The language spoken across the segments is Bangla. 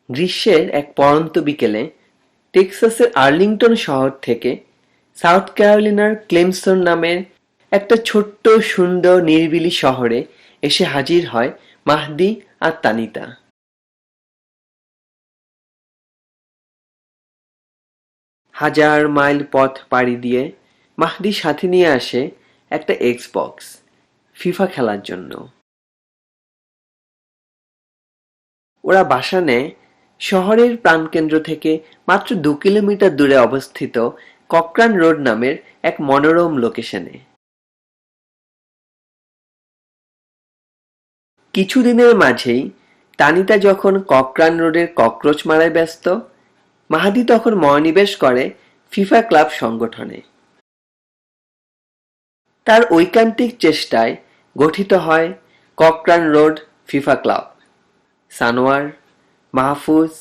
গ্রীষ্মের এক পড়ন্ত বিকেলে টেক্সাসের আর্লিংটন শহর থেকে সাউথ ক্যারোলিনার ক্লেমসন নামের একটা ছোট্ট সুন্দর নিরিবিলি শহরে এসে হাজির হয় মাহদি আর তানিতা। হাজার মাইল পথ পাড়ি দিয়ে মাহদি সাথে নিয়ে আসে একটা এক্সবক্স, ফিফা খেলার জন্য। ওরা বাসা নেয় শহরের প্রাণকেন্দ্র থেকে মাত্র 2 কিলোমিটার দূরে অবস্থিত ককরান রোড নামের এক মনোরম লোকেশনে। কিছুদিনের মাঝেই তানিতা যখন ককরান রোডের ককরোচ মারায় ব্যস্ত, মাহাদি তখন মনোনিবেশ করে ফিফা ক্লাব সংগঠনে। তার ঐকান্তিক চেষ্টায় গঠিত হয় ককরান road FIFA club. Sanowar, Mahfuz,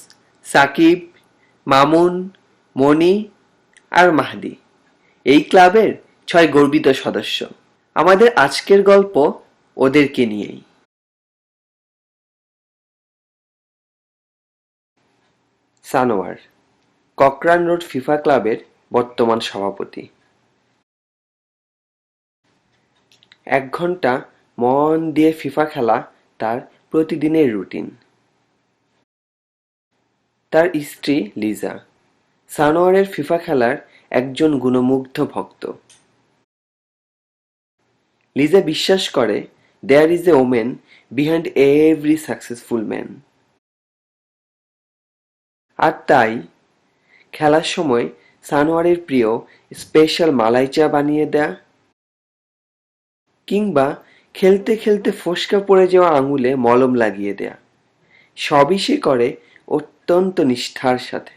Sakib, Mamun, Moni আর মাহদি এই ক্লাবের 6 গর্বিত সদস্য। আমাদের আজকের গল্প ওদেরকে নিয়েই। সানোয়ার, ককরান রোড ফিফা ক্লাবের বর্তমান সভাপতি। 1 ঘন্টা মন দিয়ে ফিফা খেলা তার প্রতিদিনের রুটিন। তার স্ত্রী লিজা, সানোয়ারের ফিফা খেলার একজন গুণমুগ্ধ ভক্ত। লিজা বিশ্বাস করে there is a women behind every successful man. আর তাই খেলার সময় সানোয়ারের প্রিয় স্পেশাল মালাই চা বানিয়ে দেয়া, কিংবা খেলতে খেলতে ফোস্কা পড়ে যাওয়া আঙুলে মলম লাগিয়ে দেয়া, সবই সে করে অত্যন্ত নিষ্ঠার সাথে।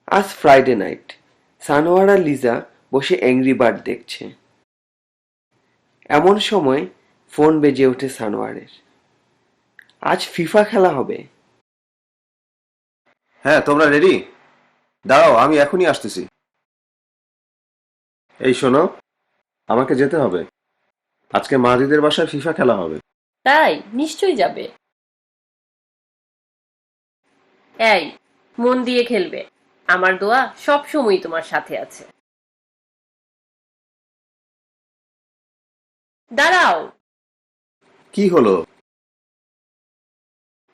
আজ ফ্রাইডে নাইট, সানোয়ার আর লিজা বসে অ্যাংরি বার্ড দেখছে। এমন সময় ফোন বেজে ওঠে সানোয়ারের। আজ ফিফা খেলা হবে। হ্যাঁ, তোমরা রেডি? দাঁড়াও, আমি এখনই আসতেছি। এই শোনো, আমাকে যেতে হবে। আজকে মাহদিদের বাসায় ফিফা খেলা হবে। তাই নিশ্চয়ই যাবে। এই, মন দিয়ে খেলবে। আমার দোয়া সব সময় তোমার সাথে আছে। দাঁড়াও, কি হলো?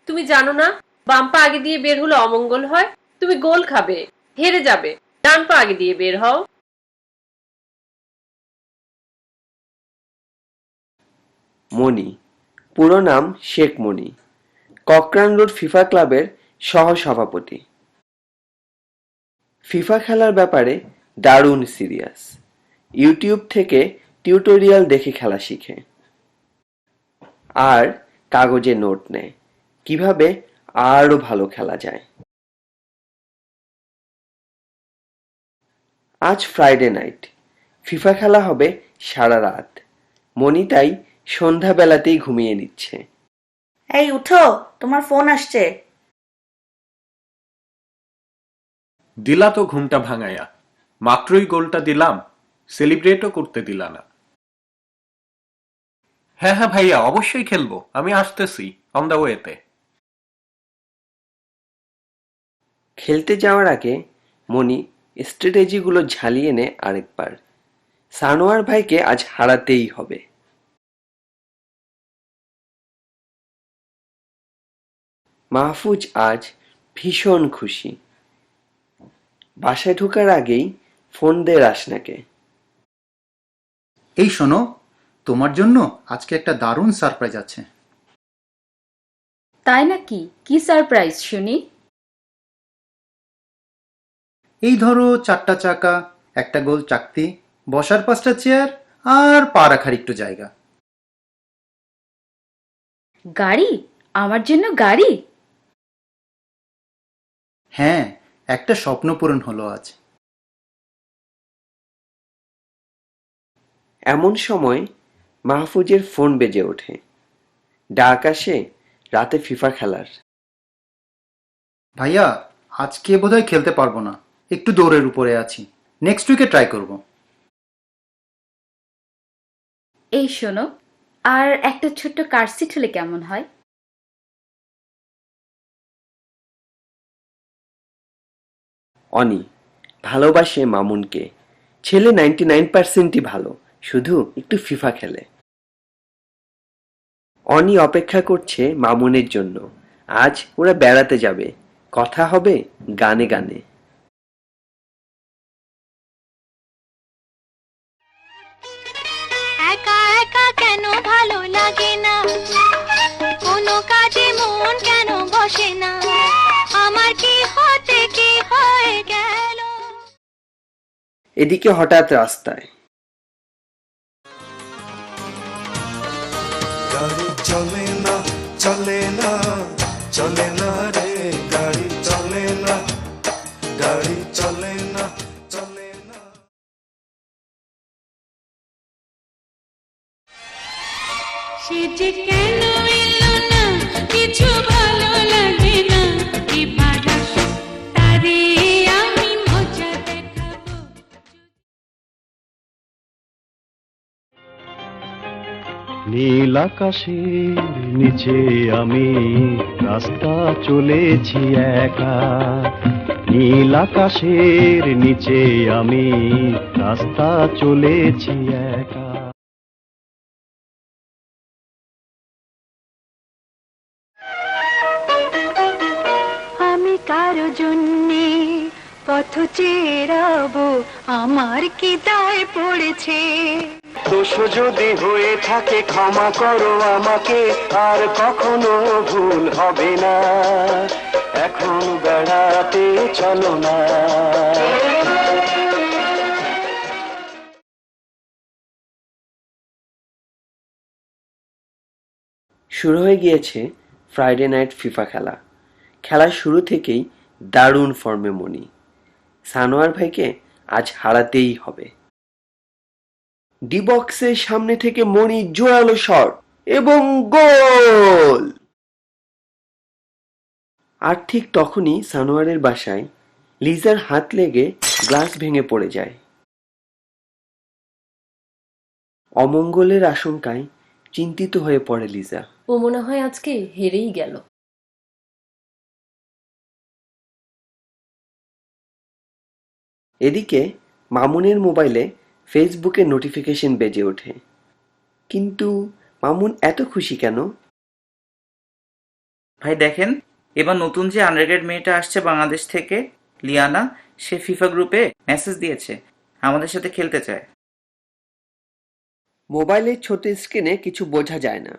তুমি জানো না বাম পা আগে দিয়ে বের হলে অমঙ্গল হয়? তুমি গোল খাবে, হেরে যাবে। ডান পা আগে দিয়ে বের হও। মনি, পুরো নাম শেখ মনি, ককরান রোড ফিফা ক্লাবের সহ-সভাপতি। ফিফা খেলার ব্যাপারে দারুণ সিরিয়াস। ইউটিউব থেকে টিউটোরিয়াল দেখে খেলা শিখে। আর কাগজে নোট নেয় কিভাবে আরো ভালো খেলা যায়। আজ ফ্রাইডে নাইট, ফিফা খেলা হবে সারা রাত। মনি তাই সন্ধ্যাবেলাতেই ঘুমিয়ে নিচ্ছে। এই উঠো, তোমার ফোন আসছে। দিলা তো ঘুমটা ভাঙাইয়া। মাত্রই গোলটা দিলাম, সেলিব্রেটও করতে দিলা না। হ্যাঁ হ্যাঁ ভাইয়া, অবশ্যই খেলবো, আমি আসতেছি, অন দ্য ওয়েতে। খেলতে যাওয়ার আগে মনি স্ট্র্যাটেজিগুলো ঝালিয়ে নেয় আরেকবার। সানোয়ার ভাইকে আজ হারাতেই হবে। মাহফুজ আজ ভীষণ খুশি। বাসায় ঢোকার আগেই ফোন দেয় রাশনাকে। এই শোনো, তোমার জন্য আজকে একটা দারুণ সারপ্রাইজ আছে। তাই নাকি? কি সারপ্রাইজ শুনি। এই ধরো 4টা চাকা, একটা গোল চাকতি, বসার 5টা চেয়ার, আর পা রাখার একটু জায়গা। গাড়ি? আমার জন্য গাড়ি? হ্যাঁ, একটা স্বপ্ন পূরণ হলো আজ। এমন সময় মাহফুজের ফোন বেজে ওঠে। ডাক আসে রাতে ফিফা খেলার। ভাইয়া, আজকে বোধহয় খেলতে পারবো না, একটু দৌড়ের উপরে আছি। নেক্সট উইকে ট্রাই করব। এই শোনো, আর একটা ছোট্ট কার সিট হলে কেমন হয়? অনি ভালোবাসে মামুনকে। ছেলে 99%ই ভালো, শুধু একটু ফিফা খেলে। অনি অপেক্ষা করছে মামুনের জন্য। আজ ওরা বেড়াতে যাবে, কথা হবে গানে গানে। একা একা কেন ভালো লাগে না, কোনো কাজে মন কেন বসে না, আমার কি হতে কি হয়ে গেল। এদিকে হঠাৎ রাস্তায় গাড়ি চলে না চলে না চলে না রে, গাড়ি চলে না গাড়ি চলে না চলে না। সে যে কেন এলো না, কিছু ভালো লাগে না, এবার আসো তারে আমি মজা দেখাবো। নীল আকাশের নিচে আমি রাস্তা চলেছি একা, নীল আকাশের নিচে আমি রাস্তা চলেছি একা। আমি কারো জন্যে পথ চেরাবো, আমার কি দায় পড়েছে। দোষ যদি হয়ে থাকে ক্ষমা করো আমাকে, আর কখনো ভুল হবে না, এখন বেড়াতে চলো না। শুরু হয়ে গিয়েছে ফ্রাইডে নাইট ফিফা খেলা। খেলার শুরু থেকেই দারুণ ফর্মে মনি। সানোয়ার ভাইকে আজ হারাতেই হবে। ডি বক্সের সামনে থেকে মনি জোরালো শট এবং গোল। আর ঠিক তখনই সানোয়ারের বাসায় লিজার হাত লেগে গ্লাস ভেঙে পড়ে যায়। অমঙ্গলের আশঙ্কায় চিন্তিত হয়ে পড়ে লিজা। ও মনে হয় আজকে হেরেই গেল। এদিকে মামুনের মোবাইলে ফেসবুকে নোটিফিকেশন বেজে ওঠে। কিন্তু মামুন এত খুশি কেন? ভাই দেখেন, এবার নতুন যে আনরেটেড মেয়েটা আসছে বাংলাদেশ থেকে, লিয়ানা, সে ফিফা গ্রুপে মেসেজ দিয়েছে, আমাদের সাথে খেলতে চায়। মোবাইলের ছোট স্ক্রিনে কিছু বোঝা যায় না।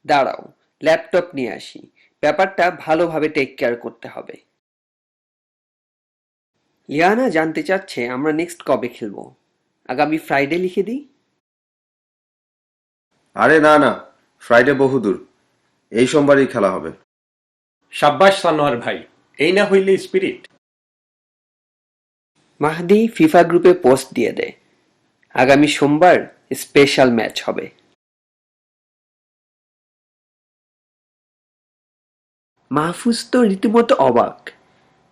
দাঁড়াও, ল্যাপটপ নিয়ে আসি, ব্যাপারটা ভালোভাবে টেক কেয়ার করতে হবে। লিয়ানা জানতে চাচ্ছে আমরা নেক্সট কবে খেলবো। আগামী ফ্রাইডে লিখে দিই। আরে না না, ফ্রাইডে বহুদূর, এই সোমবারই খেলা হবে। সাব্বাস সানোয়ার ভাই, এই না হইলে স্পিরিট। মাহদি ফিফা গ্রুপে পোস্ট দিয়ে দেয়, আগামী সোমবার স্পেশাল ম্যাচ হবে। মাহফুজ তো রীতিমতো অবাক।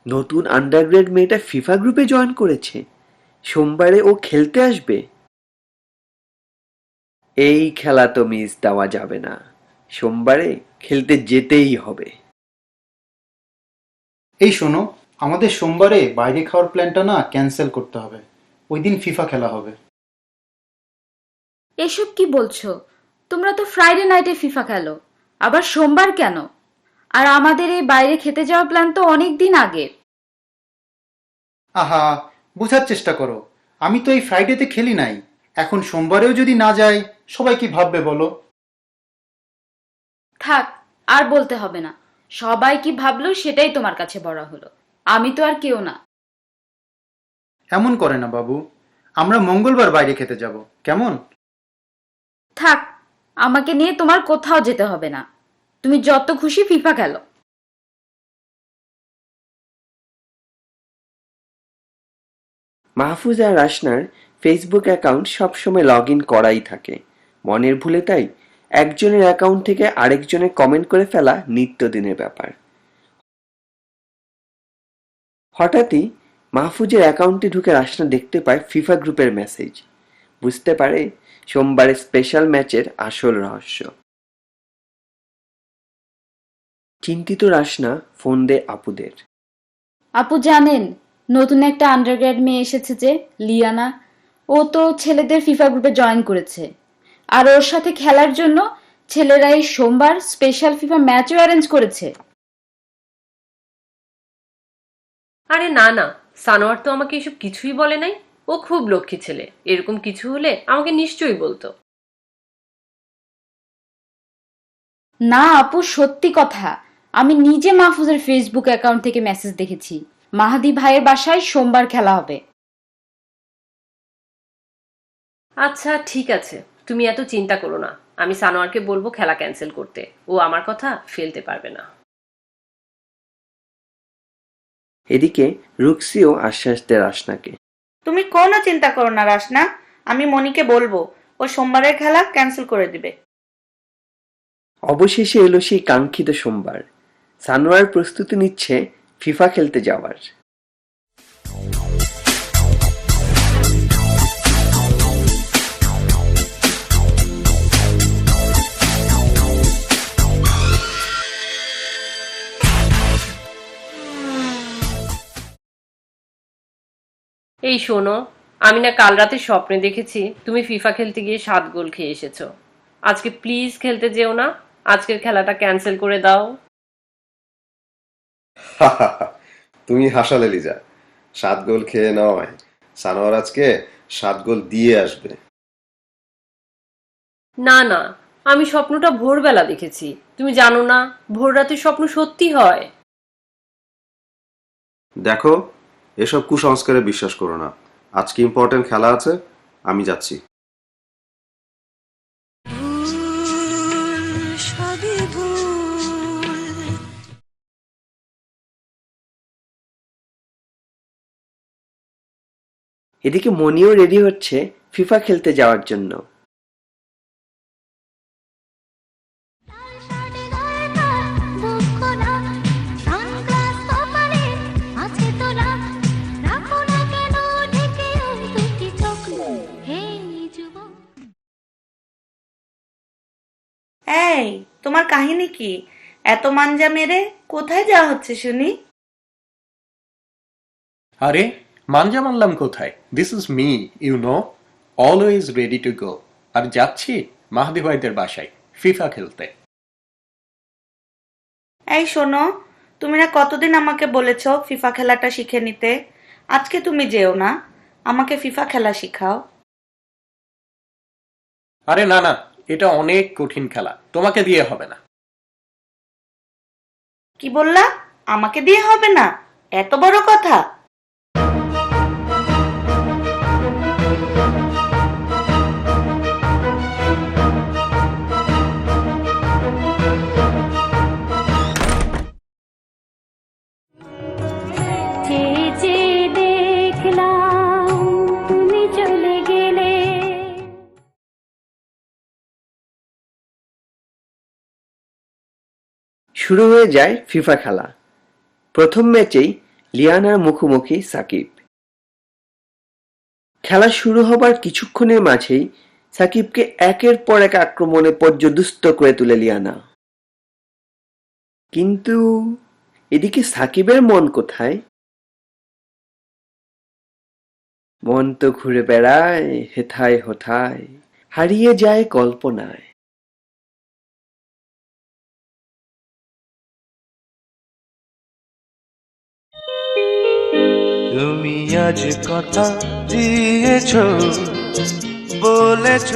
নতুন আন্ডারগ্রেড মেয়েটা ফিফা গ্রুপে জয়েন করেছে, সোমবারে ও খেলতে আসবে। এই খেলা তো মিস দেওয়া যাবে না, সোমবারে খেলতে যেতেই হবে। এই শোনো, আমাদের সোমবারে বাইরে খাওয়ার প্ল্যানটা না ক্যান্সেল করতে হবে, ওই দিন ফিফা খেলা হবে। এসব কি বলছো? তোমরা তো ফ্রাইডে নাইটে ফিফা খেলো, আবার সোমবার কেন? আর আমাদের এই বাইরে খেতে যাওয়ার প্ল্যান তো অনেক দিন আগের। আহা, বোঝার চেষ্টা করো, আমি তো এই ফ্রাইডেতে খেলি নাই। এখন সোমবারেও যদি না যাই, সবাই কি ভাববে বলো? থাক, আর বলতে হবে না। সবাই কি ভাবলো সেটাই তোমার কাছে বড় হলো, আমি তো আর কেউ না। এমন করে না বাবু, আমরা মঙ্গলবার বাইরে খেতে যাব, কেমন? থাক, আমাকে নিয়ে তোমার কোথাও যেতে হবে না, তুমি যত খুশি ফিফা খেলো। মাহফুজ আর রাশনার ফেসবুক অ্যাকাউন্ট সবসময় লগ ইন করাই থাকে। মনের ভুলে তাই একজনের অ্যাকাউন্ট থেকে আরেকজনের কমেন্ট করে ফেলা নিত্যদিনের ব্যাপার। হঠাৎই মাহফুজের অ্যাকাউন্টে ঢুকে রাশনা দেখতে পায় ফিফা গ্রুপের মেসেজ। বুঝতে পারে সোমবারের স্পেশাল ম্যাচের আসল রহস্য। চিন্তিত রাসনা ফোন দেয় আপুদের। আপু জানেন, নতুন একটা আন্ডারগ্রেড মেয়ে এসেছে যে, লিয়ানা। ও তো ছেলেদের ফিফা গ্রুপে জয়েন করেছে, আর ওর সাথে খেলার জন্য ছেলেরা এই সোমবার স্পেশাল ফিফা ম্যাচও অ্যারেঞ্জ করেছে। আরে না না, সানোয়ার তো আমাকে এসব কিছুই বলে নাই। ও খুব লক্ষ্মী ছেলে, এরকম কিছু হলে আমাকে নিশ্চয়ই বলতো। না আপু, সত্যি কথা। আমি নিজে মাহফুজের ফেসবুক অ্যাকাউন্ট থেকে মেসেজ দেখেছি, মাহাদি ভাইয়ের বাসায় সোমবার খেলা হবে। আচ্ছা ঠিক আছে, তুমি এত চিন্তা করো না। আমি সানোয়ারকে বলবো খেলা ক্যান্সেল করতে। ও আমার কথা ফেলতে পারবে না। এদিকে রুক্সিও আশ্বাস দেয় রাসনাকে। তুমি কোনো চিন্তা করো না রাসনা, আমি মনিকে বলবো ও সোমবারের খেলা ক্যান্সেল করে দিবে। অবশেষে এলো সেই কাঙ্ক্ষিত সোমবার। সানোয়ার প্রস্তুতি নিচ্ছে ফিফা খেলতে যাওয়ার। এই শোনো, আমি না কাল রাতে স্বপ্নে দেখেছি তুমি ফিফা খেলতে গিয়ে 7 গোল খেয়ে এসেছো। আজকে প্লিজ খেলতে যেও না, আজকের খেলাটা ক্যান্সেল করে দাও। তুমি হাসালে লিজা। 7 গোল খেয়ে নয়, সানোয়ার আজকে 7 গোল দিয়ে আসবে। না না, আমি স্বপ্নটা ভোরবেলা দেখেছি। তুমি জানো না, ভোর রাতে স্বপ্ন সত্যি হয়। দেখো, এসব কুসংস্কারে বিশ্বাস করো না। আজকে ইম্পর্টেন্ট খেলা আছে, আমি যাচ্ছি। সবই ভুল। এদিকে মনিও রেডি হচ্ছে ফিফা খেলতে যাওয়ার জন্য। দুঃখ না, সানগ্লাস কপালে আছে তোলা, রাখো না কেন ঢেকে ওই দুটি চোখ। হে যুবক, এই তোমার কাহিনী কি? এত মাঞ্জা মেরে কোথায় যাওয়া হচ্ছে শুনি? আরে মানজা মানলাম কোথায়? This is me, you know, always ready to go. আর যাচ্ছি মাহাদি ভাইদের বাসায় ফিফা খেলতে। এই শোনো, তুমি না কতদিন আমাকে বলেছো ফিফা খেলাটা শিখে নিতে। আজকে তুমি যেও না, আমাকে ফিফা খেলা শিখাও। আরে না না, এটা অনেক কঠিন খেলা, তোমাকে দিয়ে হবে না। কি বললা? আমাকে দিয়ে হবে না? এত বড় কথা? চেয়ে চেয়ে দেখলাম তুমি চলে গেলে। শুরু হয়ে যায় ফিফা খেলা। প্রথম ম্যাচেই লিয়ানার মুখোমুখি সাকিব। খেলা শুরু হবার কিছুক্ষণের মাঝেই সাকিবকে একের পর এক আক্রমণে পর্যদুস্ত করে তুলে লিয়ানা। কিন্তু এদিকে সাকিবের মন কোথায়? মন তো ঘুরে বেড়ায় হেথায় হোথায়, হারিয়ে যায় কল্পনায়। তুমি আজ কথা দিয়েছ, বলেছ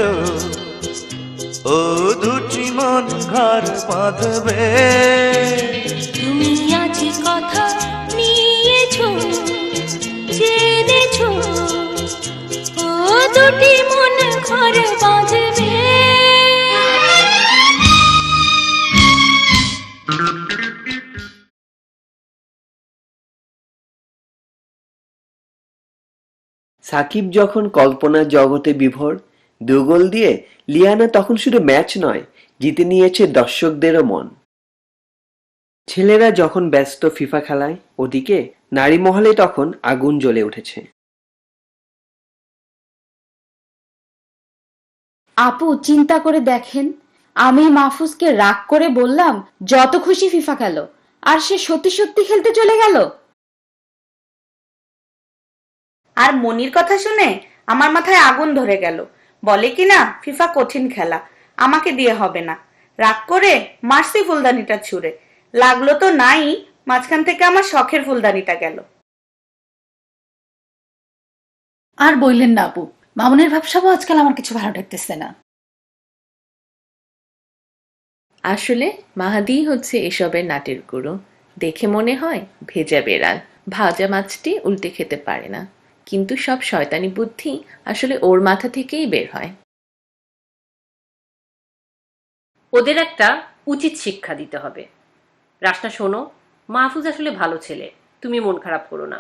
ও দুটি মন ঘর বাঁধবে। তুমি আজ কথা নিয়েছো, জেনেছো ও দুটি মন ঘর বাঁধবে। সাকিব যখন কল্পনার জগতে বিভোর, 2 গোল দিয়ে লিয়ানা তখন শুধু ম্যাচ নয়, জিতে নিয়েছে দর্শকদেরও মন। ছেলেরা যখন ব্যস্ত ফিফা খেলায়, ওদিকে নারী মহলে তখন আগুন জ্বলে উঠেছে। আপু চিন্তা করে দেখেন, আমি মাহফুজকে রাগ করে বললাম যত খুশি ফিফা খেলো, আর সে সত্যি সত্যি খেলতে চলে গেল। আর মনির কথা শুনে আমার মাথায় আগুন ধরে গেল। বলে কিনা ফিফা কঠিন খেলা, আমাকে দিয়ে হবে না। রাগ করে মারছি ফুলদানিটা ছুঁড়ে। লাগলো তো নাই, মাঝখান থেকে আমার শখের ফুলদানিটা গেল। আর বললেন না আপু, মামুনের ভাবসাবও আজকাল আমার কিছু ভালো লাগতেছে না। আসলে মাহাদিই হচ্ছে এসবের নাটের গুরু। দেখে মনে হয় ভেজা বেড়াল ভাজা মাছটি উল্টে খেতে পারে না, কিন্তু সব শয়তানি বুদ্ধি আসলে ওর মাথা থেকেই বের হয়। ওদের একটা উচিত শিক্ষা দিতে হবে। রাশনা শোনো, মাহফুজ আসলে ভালো ছেলে, তুমি মন খারাপ করো না।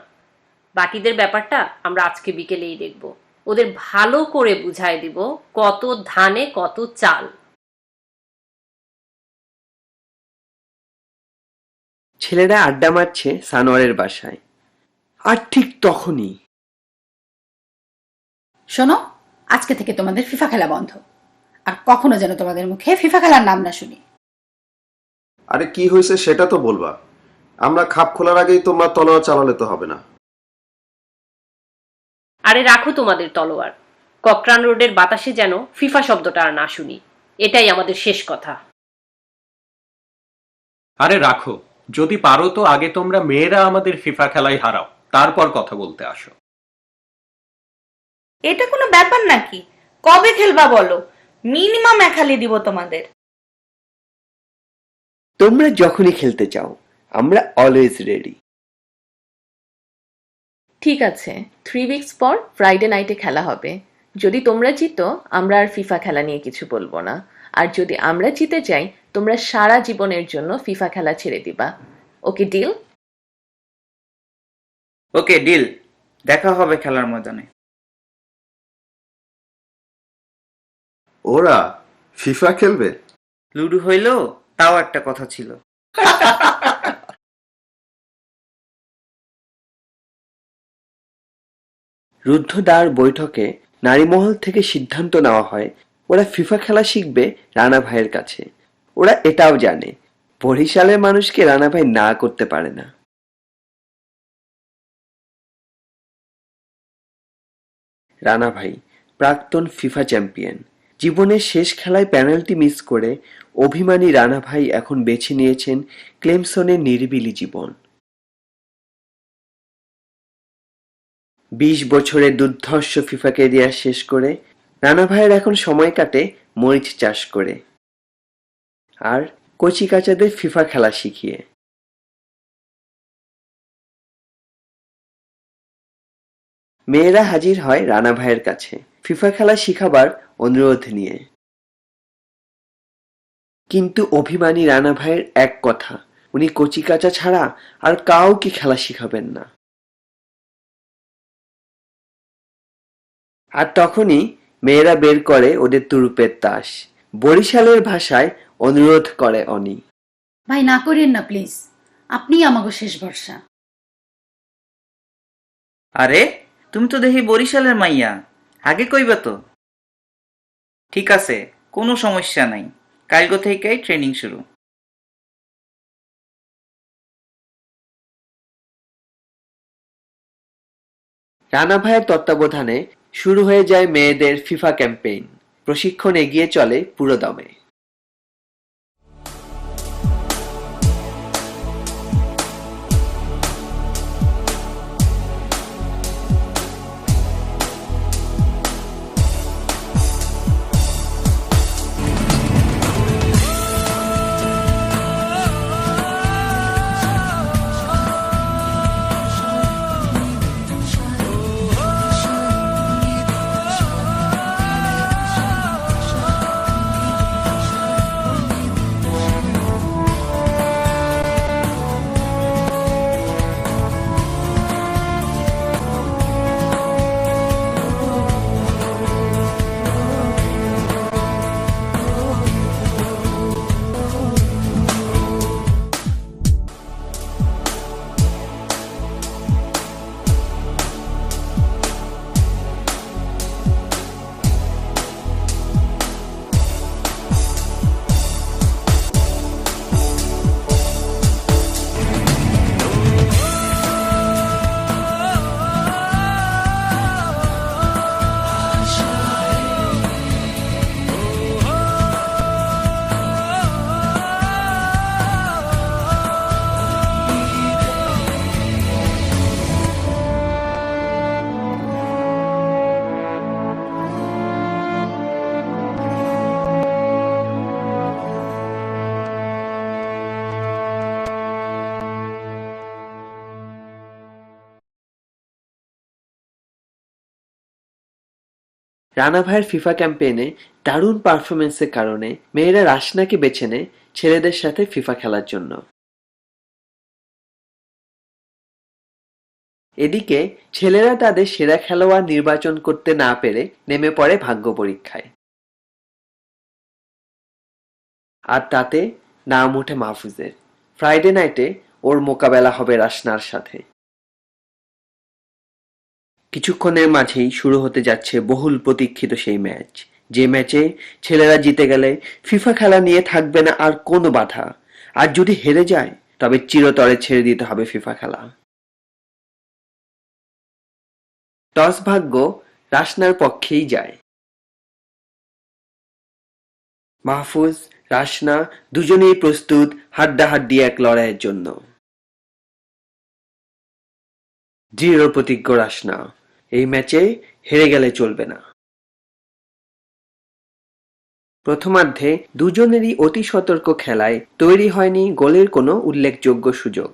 বাকিদের ব্যাপারটা আমরা আজকে বিকেলেই দেখব। ওদের ভালো করে বুঝাই দিব কত ধানে কত চাল। ছেলেরা আড্ডা মারছে সানোয়ারের বাসায়, আর ঠিক তখনই শোনো, আজকে থেকে তোমাদের ফিফা খেলা বন্ধ, আর কখনো যেন তোমাদের মুখে ফিফা খেলার নাম না শুনি। আরে কি হয়েছে সেটা তো বলবা। আমরা খাপ খোলার আগেই তোমরা তলোয়ার চালালে তো হবে না। আরে রাখো তোমাদের তলোয়ার, ককরান রোডের বাতাসে যেন ফিফা শব্দটা আর না শুনি, এটাই আমাদের শেষ কথা। আরে রাখো, যদি পারো তো আগে তোমরা মেয়েরা আমাদের ফিফা খেলায় হারাও, তারপর কথা বলতে আসো। এটা কোনো ব্যাপার নাকি? কবে খেলবা বলো, মিনিমাম 1 হালি দিব তোমাদের। তোমরা যখনই খেলতে চাও, আমরা অলওয়েজ রেডি। ঠিক আছে, 3 উইকস পর ফ্রাইডে নাইটে খেলা হবে। যদি তোমরা জিতো আমরা আর ফিফা খেলা নিয়ে কিছু বলবো না, আর যদি আমরা জিতে যাই তোমরা সারা জীবনের জন্য ফিফা খেলা ছেড়ে দিবা। Okay deal? ওকে ডিল, দেখা হবে খেলার ময়দানে। ওরা ফিফা খেলবে? লুডো হইলো তাও একটা কথা ছিল। রুদ্ধদ্বার বৈঠকে নারীমহল থেকে সিদ্ধান্ত নেওয়া হয় ওরা ফিফা খেলা শিখবে রানা ভাইয়ের কাছে। ওরা এটাও জানে বরিশালের মানুষকে রানা ভাই না করতে পারে না। রানা ভাই প্রাক্তন ফিফা চ্যাম্পিয়ন, জীবনের শেষ খেলায় পেনাল্টি মিস করে অভিমানী রানা ভাই এখন বেছে নিয়েছেন ক্লেমসনের নিরিবিলি জীবন। 20 বছরের দুর্ধর্ষ ফিফা ক্যারিয়ার শেষ করে রানা ভাইয়ের এখন সময় কাটে মরিচ চাষ করে আর কচি কাচাদের ফিফা খেলা শিখিয়ে। মেয়েরা হাজির হয় রানা ভাইয়ের কাছে ফিফা খেলা শিখাবার অনুরোধ নিয়ে। কিন্তু অভিমানী রানা ভাইয়ের এক কথা, উনি কচি কাচা ছাড়া আর কাউকে খেলা শিখাবেন না। আর তখনই মেয়েরা বের করে ওদের তুরুপের তাস। বরিশালের ভাষায় অনুরোধ করে অনি, ভাই না করেন না প্লিজ, আপনি আমাকে শেষ ভরসা। আরে তুমি তো দেখি বরিশালের মাইয়া, আগে কইবা তো। ঠিক আছে, কোনো সমস্যা নাই, কালকে থেকেই ট্রেনিং শুরু। রানা ভাইয়ের তত্ত্বাবধানে শুরু হয়ে যায় মেয়েদের ফিফা ক্যাম্পেইন। প্রশিক্ষণ এগিয়ে চলে পুরোদমে। রানা ভাইয়ের ফিফা ক্যাম্পেইনে দারুণ পারফরমেন্সের কারণে মেয়েরা রাশনাকে বেছে নেয় ছেলেদের সাথে ফিফা খেলার জন্য। এদিকে ছেলেরা তাদের সেরা খেলোয়াড় নির্বাচন করতে না পেরে নেমে পড়ে ভাগ্য পরীক্ষায়, আর তাতে নাম ওঠে মাহফুজের। ফ্রাইডে নাইটে ওর মোকাবেলা হবে রাশনার সাথে। কিছুক্ষণের মাঝেই শুরু হতে যাচ্ছে বহুল প্রতীক্ষিত সেই ম্যাচ, যে ম্যাচে ছেলেরা জিতে গেলে ফিফা খেলা নিয়ে থাকবে না আর কোনো বাধা, আর যদি হেরে যায় তবে চিরতরে ছেড়ে দিতে হবে ফিফা খেলা। টস ভাগ্য রাশনার পক্ষেই যায়। মাহফুজ, রাশনা দুজনেই প্রস্তুত হাড্ডাহাড্ডি এক লড়াইয়ের জন্য। দৃঢ় প্রতিজ্ঞ রাশনা, এই ম্যাচে হেরে গেলে চলবে না। প্রথমার্ধে দুজনেরই অতি সতর্ক খেলায় তৈরি হয়নি গোলের কোনো উল্লেখযোগ্য সুযোগ।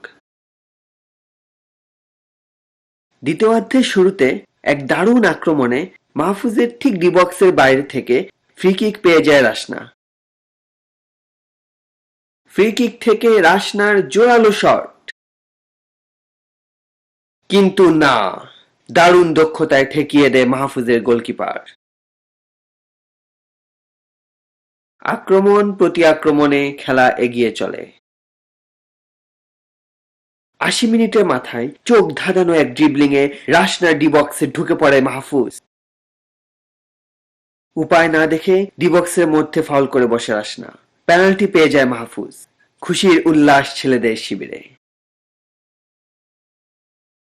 দ্বিতীয়ার্ধের শুরুতে এক দারুণ আক্রমণে মাহফুজের ঠিক ডি বক্সের বাইরে থেকে ফ্রি কিক পেয়ে যায় রাশনা। ফ্রি কিক থেকে রাশনার জোরালো শট, কিন্তু না, দারুণ দক্ষতায় ঠেকিয়ে দেয় মাহফুজের গোলকিপার। আক্রমণ প্রতি আক্রমণে খেলা এগিয়ে চলে। ৮০ মিনিটের মাথায় চোখ ধাঁধানো এক ড্রিবলিংয়ে রাশনার ডি বক্সে ঢুকে পড়ে মাহফুজ। উপায় না দেখে ডি বক্সের মধ্যে ফাউল করে বসে রাশনা। পেনাল্টি পেয়ে যায় মাহফুজ। খুশির উল্লাস ছেলেদের শিবিরে।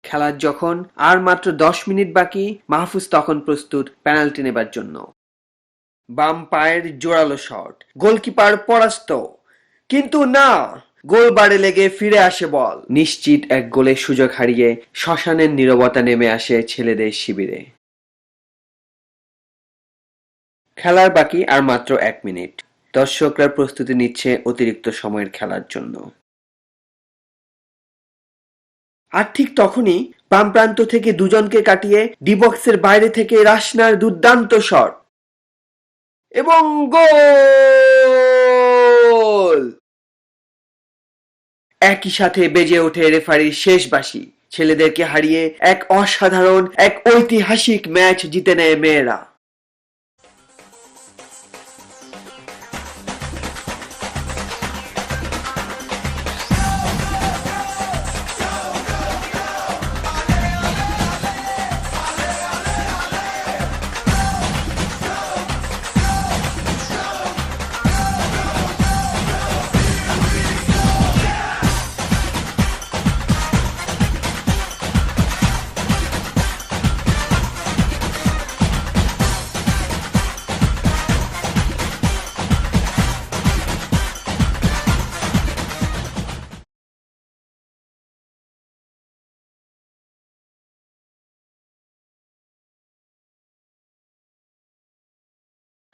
খেলার যখন আর মাত্র ১০ মিনিট বাকি, মাহফুজ তখন প্রস্তুত পেনাল্টি নেবার জন্য। বাম পায়ের জোরালো শট, গোলকিপার পরাস্ত, কিন্তু না, গোল বারে লেগে ফিরে আসে বল। নিশ্চিত এক গোলের সুযোগ হারিয়ে শ্মশানের নীরবতা নেমে আসে ছেলেদের শিবিরে। খেলার বাকি আর মাত্র ১ মিনিট। দর্শকরা প্রস্তুতি নিচ্ছে অতিরিক্ত সময়ের খেলার জন্য। আর ঠিক তখনই বাম প্রান্ত থেকে দুজনকে কাটিয়ে ডি বক্সের বাইরে থেকে রাশনার দুর্দান্ত শট এবং গোল। একই সাথে বেজে ওঠে রেফারির শেষ বাঁশি। ছেলেদেরকে হারিয়ে এক অসাধারণ, এক ঐতিহাসিক ম্যাচ জিতে নেয় মেয়েরা।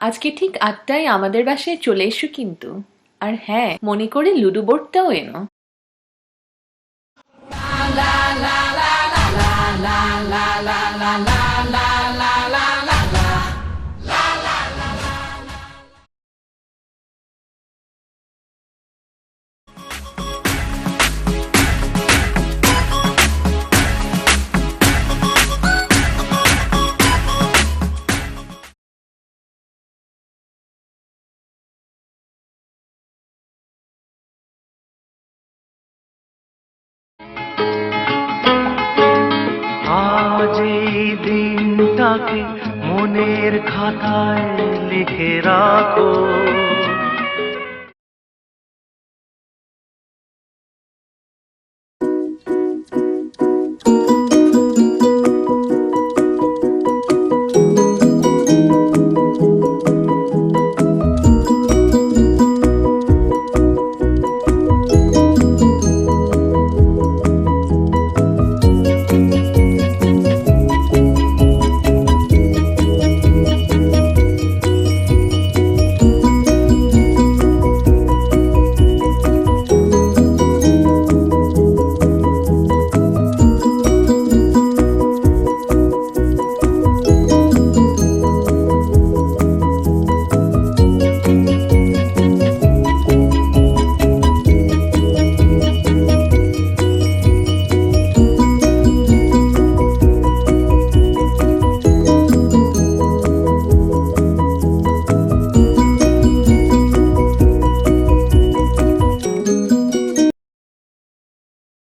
আজকে ঠিক ৮টায় আমাদের বাসায় চলে এসো কিন্তু। আর হ্যাঁ, মনে করে লুডো বোর্ডটাও এনো। আজ এই দিনটাকে মনের খাতায় লিখে রাখো।